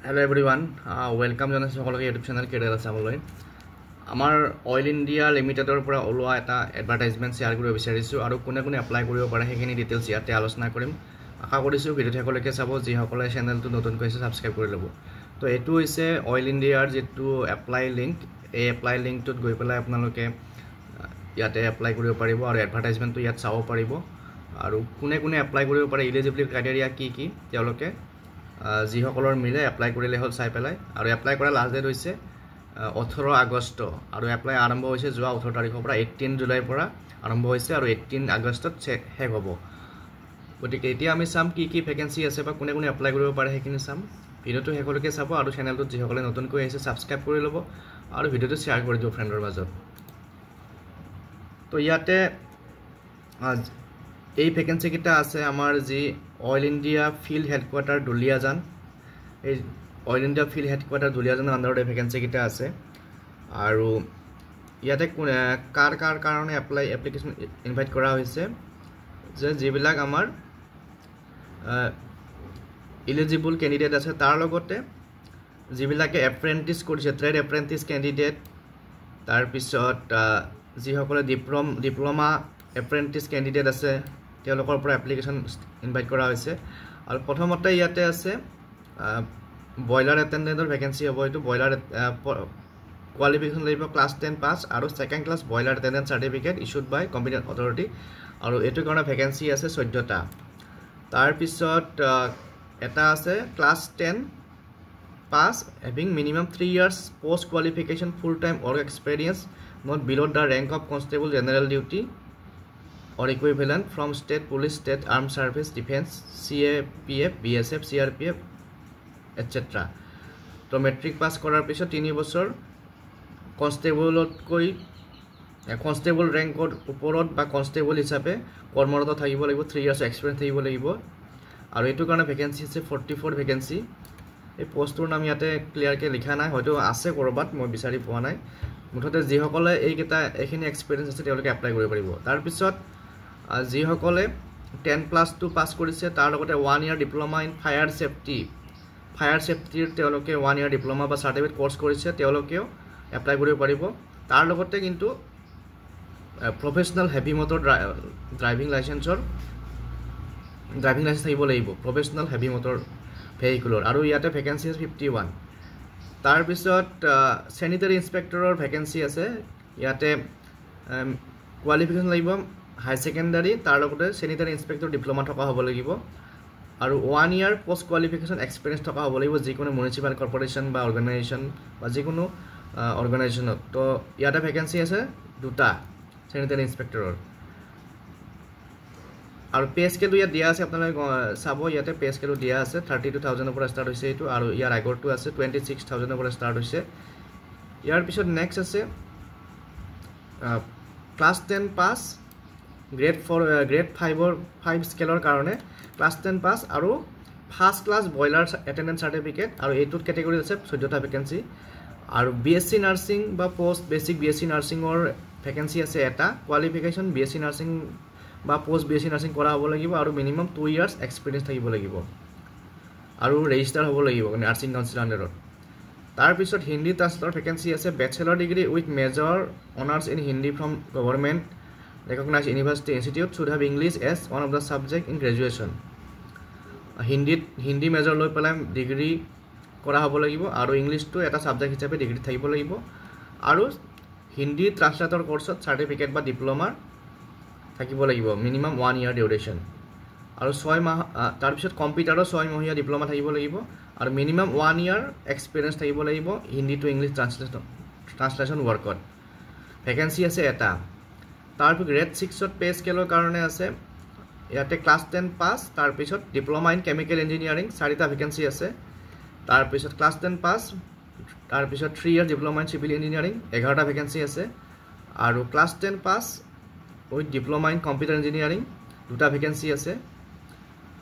Hello everyone, welcome জনাইছো সকলোকে YouTube channel career চাবলৈ। আমাৰ অইল ইণ্ডিয়া লিমিটেডৰ পৰা ওলোৱা এটা এডভাৰটাইজমেণ্ট শ্বেয়াৰ কৰিব বিচাৰিছোঁ আৰু কোনে কোনে এপ্লাই কৰিব পাৰে সেইখিনি ডিটেইলছ ইয়াতে আলোচনা কৰিম। আশা কৰিছোঁ ভিডিঅ'টো সকলোকে চাব, যিসকলে চেনেলটো নতুনকৈ আছে ছাবস্ক্ৰাইব কৰি ল'ব। তো এইটো হৈছে অইল ইণ্ডিয়াৰ যিটো এপ্লাই লিংক, এই এপ্লাই লিংকটোত গৈ পেলাই আপোনালোকে ইয়াতে এপ্লাই কৰিব পাৰিব আৰু এডভাৰটাইজমেণ্টটো ইয়াত চাব পাৰিব। আৰু কোনে কোনে এপ্লাই কৰিব পাৰে, ইলিজিবিলিটি ক্ৰাইটেৰিয়া কি তেওঁলোকে যিসকলৰ মিলে এপ্লাই কৰিলে হ'ল চাই পেলাই। আৰু এপ্লাই কৰা লাষ্ট ডেট হৈছে 18 আগষ্ট আৰু এপ্লাই আৰম্ভ হৈছে যোৱা 18 তাৰিখৰ পৰা। 18 জুলাইৰ পৰা আৰম্ভ হৈছে আৰু 18 আগষ্টত শেষ হ'ব। গতিকে এতিয়া আমি চাম কি ভেকেঞ্চি আছে বা কোনে কোনে এপ্লাই কৰিব পাৰে সেইখিনি চাম। ভিডিঅ'টো শেষলৈকে চাব আৰু চেনেলটোত যিসকলে নতুনকৈ আহিছে ছাবস্ক্ৰাইব কৰি ল'ব আৰু ভিডিঅ'টো শ্বেয়াৰ কৰি দিব ফ্ৰেণ্ডৰ মাজত। তো ইয়াতে এই ভেকেঞ্চিকেইটা আছে আমাৰ যি oil India field headquarter Duliajan, এই অইল ইণ্ডিয়া ফিল্ড হেডকোৱাৰ্টাৰ দুলিয়াজানৰ আণ্ডাৰত এই ভেকেঞ্চিকেইটা আছে। আৰু ইয়াতে কাৰ কাৰণে এপ্লিকেশ্যন ইনভাইট কৰা হৈছে যে যিবিলাক আমাৰ ইলিজিবল কেণ্ডিডেট আছে, তাৰ লগতে যিবিলাকে এপ্ৰেণ্টিছ কৰিছে, ট্ৰেড এপ্ৰেণ্টিছ কেণ্ডিডেট, তাৰপিছত যিসকলে ডিপ্ল'মা এপ্ৰেণ্টিছ কেণ্ডিডেট আছে তেওঁলোকৰ পৰা এপ্লিকেশ্যন ইনভাইট কৰা হৈছে। আৰু প্ৰথমতে ইয়াতে আছে বইলাৰ এটেণ্ডেণ্টৰ ভেকেঞ্চি হ'ব। এইটো বইলাৰ কোৱালিফিকেশ্যন লাগিব ক্লাছ 10 পাছ আৰু second class boiler attendant certificate issued by competent authority. আৰু এইটোৰ কাৰণে ভেকেঞ্চি আছে 14টা। তাৰপিছত এটা আছে class 10 pass having minimum 3 years post qualification full time work experience not below the rank of constable general duty or equivalent from state police, state armed service, defense, CAPF, BSF, CRPF, etc. তো matric pass কৰাৰ পিছত 3 বছৰ constable ৰেংকৰ ওপৰত বা constable হিচাপে কৰ্মৰত থাকিব লাগিব, 3 years এক্সপিৰিয়েঞ্চ থাকিব লাগিব। আৰু এইটোৰ কাৰণে ভেকেঞ্চি আছে 44 ভেকেঞ্চি। এই পোষ্টটোৰ নাম ইয়াতে ক্লিয়াৰকৈ লিখা নাই, হয়তো আছে ক'ৰবাত, মই বিচাৰি পোৱা নাই। মুঠতে যিসকলে এইখিনি এক্সপিৰিয়েঞ্চ আছে তেওঁলোকে এপ্লাই কৰিব পাৰিব। তাৰপিছত যিসকলে 10+2 পাছ কৰিছে তাৰ লগতে 1 year ডিপ্ল'মা ইন ফায়াৰ ছেফটিৰ তেওঁলোকে 1 year ডিপ্ল'মা বা চাৰ্টিফিকেট কৰ্চ কৰিছে তেওঁলোকেও এপ্লাই কৰিব পাৰিব। তাৰ লগতে কিন্তু professional heavy motor driving licence থাকিব লাগিব, প্ৰফেচনেল হেভি মটৰ ভেহিকুলৰ। আৰু ইয়াতে ভেকেঞ্চি আছে 51। তাৰপিছত চেনিটেৰী ইনস্পেক্টৰৰ ভেকেঞ্চি আছে। ইয়াতে কোৱালিফিকেশ্যন লাগিব হাই ছেকেণ্ডাৰী, তাৰ লগতে চেনিটেৰী ইনস্পেক্টৰ ডিপ্ল'মা থকা হ'ব লাগিব আৰু 1 year পোষ্ট কোৱালিফিকেশ্যন এক্সপিৰিয়েঞ্চ থকা হ'ব লাগিব যিকোনো মিউনিচিপাল কৰ্প'ৰেশ্যন বা অৰ্গেনাইজেশ্যন বা যিকোনো অৰ্গেনাইজেশ্যনত। তো ইয়াতে ভেকেঞ্চি আছে 2টা চেনিটেৰী ইনস্পেক্টৰৰ। আৰু পে স্কেলটো ইয়াত দিয়া আছে, আপোনালোকে চাব। ইয়াতে পে স্কেলটো দিয়া আছে 32,000ৰ পৰা ষ্টাৰ্ট হৈছে এইটো, আৰু ইয়াৰ আগৰটো আছে 26,000ৰ পৰা ষ্টাৰ্ট হৈছে। ইয়াৰ পিছত নেক্সট আছে ক্লাছ 10 পাছ গ্ৰেড 5 স্কেলৰ কাৰণে ক্লাছ 10 পাছ আৰু first class boiler attendant certificate. আৰু এইটোত কেটেগৰী আছে 14টা ভেকেঞ্চি। আৰু BSc নাৰ্ছিং বা পোষ্ট বেচিক BSc নাৰ্ছিঙৰ ভেকেঞ্চি আছে এটা। কোৱালিফিকেশ্যন BSc নাৰ্ছিং বা পোষ্ট BSc নাৰ্ছিং কৰা হ'ব লাগিব আৰু মিনিমাম 2 years এক্সপিৰিয়েঞ্চ থাকিব লাগিব আৰু ৰেজিষ্টাৰ হ'ব লাগিব নাৰ্ছিং কাউন্সিলৰ আণ্ডাৰত। তাৰপিছত হিন্দী ট্ৰান্সলেটৰ ভেকেঞ্চি আছে। Bachelor degree with major honours in Hindi from government recognized university institute should have English as one of the subject in graduation. Hindi major লৈ পেলাই ডিগ্ৰী কৰা হ'ব লাগিব আৰু ইংলিছটো এটা ছাবজেক্ট হিচাপে ডিগ্ৰী থাকিব লাগিব। আৰু হিন্দী ট্ৰান্সলেটৰ কৰ্চত চাৰ্টিফিকেট বা ডিপ্ল'মা থাকিব লাগিব, মিনিমাম 1 year ডিউৰেশ্যন। আৰু 6 মাহ, তাৰপিছত কম্পিউটাৰৰ 6 মহীয়া ডিপ্ল'মা থাকিব লাগিব আৰু মিনিমাম 1 year এক্সপিৰিয়েঞ্চ থাকিব লাগিব হিন্দী টু ইংলিছ ট্ৰান্সলেশ্যন ৱৰ্কত। ভেকেঞ্চি আছে এটা। তাৰপিছত গ্ৰেড 6ত পে স্কেলৰ কাৰণে আছে ইয়াতে ক্লাছ 10 পাছ, তাৰপিছত ডিপ্ল'মা ইন কেমিকেল ইঞ্জিনিয়াৰিং 4টা ভেকেঞ্চি আছে। তাৰপিছত ক্লাছ 10 পাছ, তাৰপিছত 3 year diploma in civil engineering 11টা ভেকেঞ্চি আছে। আৰু class 10 pass with diploma in computer engineering 2টা ভেকেঞ্চি আছে।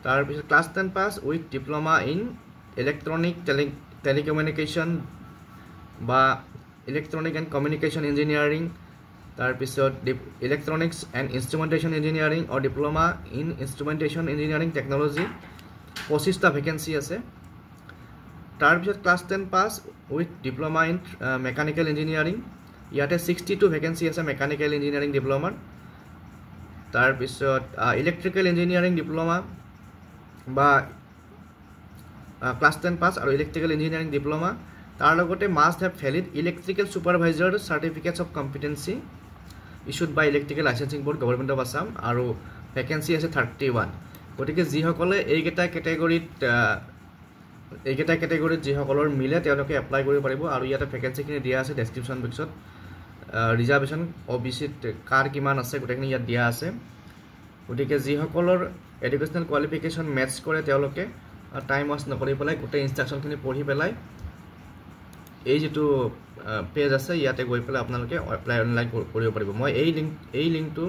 তাৰপিছত class 10 pass with diploma in electronic telecommunication বা ইলেক্ট্ৰনিক এণ্ড কমিউনিকেশ্যন ইঞ্জিনিয়াৰিং, তাৰপিছত electronics and instrumentation engineering or diploma in instrumentation engineering technology 25টা vacancy আছে। তাৰপিছত class 10 pass with diploma in mechanical engineering ইয়াতে 62 vacancy আছে mechanical engineering ডিপ্ল'মাৰ তাৰপিছত electrical engineering diploma বা ক্লাছ 10 পাছ আৰু ইলেক্ট্ৰিকেল ইঞ্জিনিয়াৰিং ডিপ্ল'মা তাৰ লগতে must have valid electrical supervisor certificates of competency issued by electrical licensing board government of Assam আৰু vacancy আছে 31 গতিকে যিসকলে এইকেইটা কেটেগৰীত যিসকলৰ মিলে তেওঁলোকে এপ্লাই কৰিব পাৰিব আৰু ইয়াতে ভেকেঞ্চিখিনি দিয়া আছে ডেছক্ৰিপশ্যন বক্সত ৰিজাৰ্ভেশ্যন অবিচিত কাৰ কিমান আছে গোটেইখিনি ইয়াত দিয়া আছে গতিকে যিসকলৰ এডুকেশ্যনেল কোৱালিফিকেশ্যন মেটচ কৰে তেওঁলোকে টাইম ৱাষ্ট নকৰি পেলাই গোটেই ইনষ্ট্ৰাকশ্যনখিনি পঢ়ি পেলাই এই যিটো পেজ আছে ইয়াতে গৈ পেলাই আপোনালোকে এপ্লাই অনলাইন কৰিব পাৰিব মই এই লিংকটো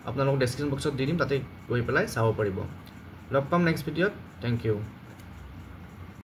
আপোনালোকক ডেছক্ৰিপশ্যন বক্সত দি দিম তাতে গৈ পেলাই চাব পাৰিব লগ পাম নেক্সট ভিডিঅ'ত থেংক ইউ